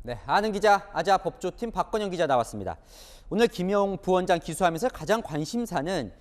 네, 아는 기자, 아자 법조팀 박건영 기자 나왔습니다. 오늘 김용 부원장 기소하면서 가장 관심사는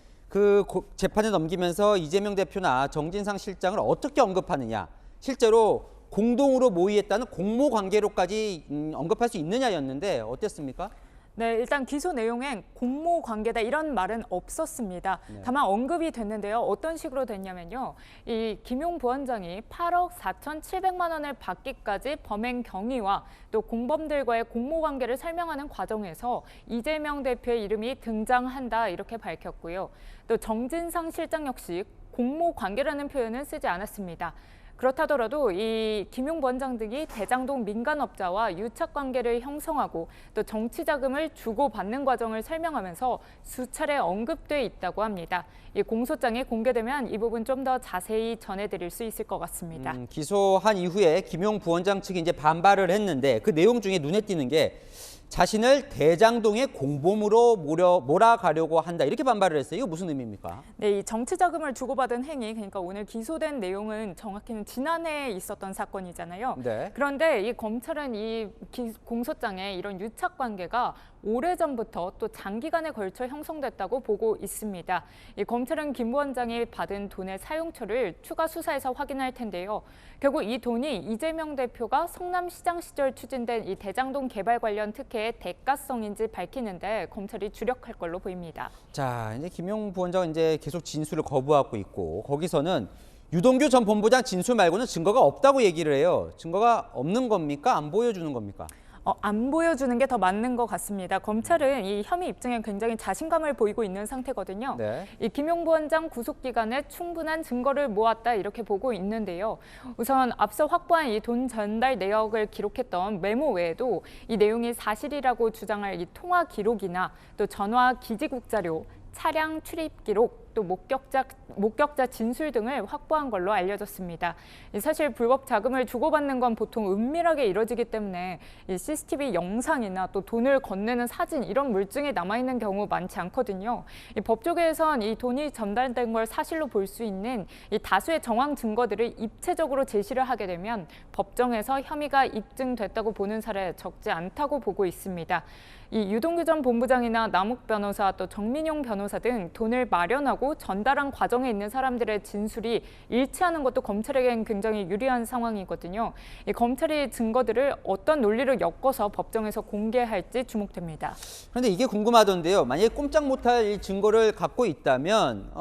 재판에 넘기면서 이재명 대표나 정진상 실장을 어떻게 언급하느냐, 실제로 공동으로 모의했다는 공모 관계로까지 언급할 수 있느냐였는데 어땠습니까? 네, 일단 기소 내용엔 공모 관계다 이런 말은 없었습니다. 네. 다만 언급이 됐는데요. 어떤 식으로 됐냐면요. 이 김용 부원장이 8억 4,700만 원을 받기까지 범행 경위와 또 공범들과의 공모 관계를 설명하는 과정에서 이재명 대표의 이름이 등장한다 이렇게 밝혔고요. 또 정진상 실장 역시 공모 관계라는 표현은 쓰지 않았습니다. 그렇다더라도 이 김용 부원장 등이 대장동 민간업자와 유착 관계를 형성하고 또 정치 자금을 주고받는 과정을 설명하면서 수차례 언급돼 있다고 합니다. 이 공소장이 공개되면 이 부분 좀 더 자세히 전해드릴 수 있을 것 같습니다. 기소한 이후에 김용 부원장 측이 이제 반발을 했는데 그 내용 중에 눈에 띄는 게 자신을 대장동의 공범으로 몰아가려고 한다 이렇게 반발을 했어요. 이거 무슨 의미입니까? 네, 이 정치 자금을 주고받은 행위, 그러니까 오늘 기소된 내용은 정확히는 지난해에 있었던 사건이잖아요. 네. 그런데 이 검찰은 이 공소장에 이런 유착 관계가 오래전부터 또 장기간에 걸쳐 형성됐다고 보고 있습니다. 이 검찰은 김 부원장이 받은 돈의 사용처를 추가 수사에서 확인할 텐데요. 결국 이 돈이 이재명 대표가 성남시장 시절 추진된 이 대장동 개발 관련 특혜의 대가성인지 밝히는데 검찰이 주력할 걸로 보입니다. 자, 이제 김용 부원장은 이제 계속 진술을 거부하고 있고 거기서는 유동규 전 본부장 진술 말고는 증거가 없다고 얘기를 해요. 증거가 없는 겁니까? 안 보여주는 겁니까? 안 보여주는 게 더 맞는 것 같습니다. 검찰은 이 혐의 입증에 굉장히 자신감을 보이고 있는 상태거든요. 네. 이 김용 부원장 구속 기간에 충분한 증거를 모았다 이렇게 보고 있는데요. 우선 앞서 확보한 이 돈 전달 내역을 기록했던 메모 외에도 이 내용이 사실이라고 주장할 이 통화 기록이나 또 전화 기지국 자료, 차량 출입 기록, 또 목격자 진술 등을 확보한 걸로 알려졌습니다. 사실 불법 자금을 주고받는 건 보통 은밀하게 이뤄지기 때문에 이 CCTV 영상이나 또 돈을 건네는 사진 이런 물증이 남아있는 경우 많지 않거든요. 이 법조계에선 이 돈이 전달된 걸 사실로 볼 수 있는 이 다수의 정황 증거들을 입체적으로 제시를 하게 되면 법정에서 혐의가 입증됐다고 보는 사례 적지 않다고 보고 있습니다. 이 유동규 전 본부장이나 남욱 변호사 또 정민용 변호사 등 돈을 마련하고 전달한 과정에 있는 사람들의 진술이 일치하는 것도 검찰에겐 굉장히 유리한 상황이거든요. 이 검찰이 증거들을 어떤 논리를 엮어서 법정에서 공개할지 주목됩니다. 그런데 이게 궁금하던데요. 만약에 꼼짝 못할 증거를 갖고 있다면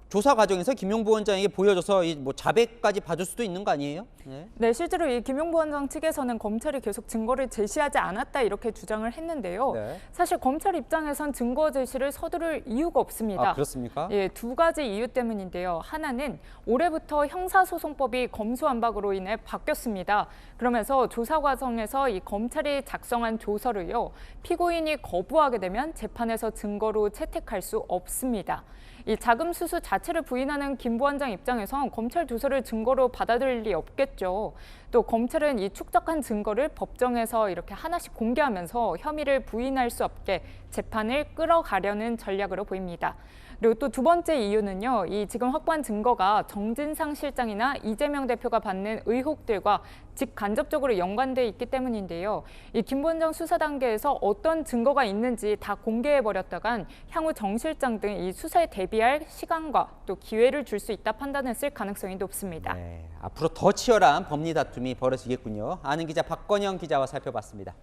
조사 과정에서 김용 부원장에게 보여줘서 뭐 자백까지 받을 수도 있는 거 아니에요? 네, 실제로 이 김용 부원장 측에서는 검찰이 계속 증거를 제시하지 않았다 이렇게 주장을 했는데요. 네. 사실 검찰 입장에선 증거 제시를 서두를 이유가 없습니다. 아, 그렇습니까? 예, 두 가지 이유 때문인데요. 하나는 올해부터 형사소송법이 검수완박으로 인해 바뀌었습니다. 그러면서 조사 과정에서 이 검찰이 작성한 조서를요, 피고인이 거부하게 되면 재판에서 증거로 채택할 수 없습니다. 이 자금 수수 자체를 부인하는 김 부원장 입장에선 검찰 조서를 증거로 받아들일 리 없겠죠. 또 검찰은 이 축적한 증거를 법정에서 이렇게 하나씩 공개하면서 혐의를 부인할 수 없게 재판을 끌어가려는 전략으로 보입니다. 그리고 또 두 번째 이유는요, 이 지금 확보한 증거가 정진상 실장이나 이재명 대표가 받는 의혹들과 직간접적으로 연관돼 있기 때문인데요. 이 김 부원장 수사 단계에서 어떤 증거가 있는지 다 공개해버렸다간 향후 정 실장 등 이 수사에 대비할 시간과 또 기회를 줄 수 있다 판단했을 가능성이 높습니다. 네, 앞으로 더 치열한 법리 다툼이 벌어지겠군요. 아는 기자 박건영 기자와 살펴봤습니다.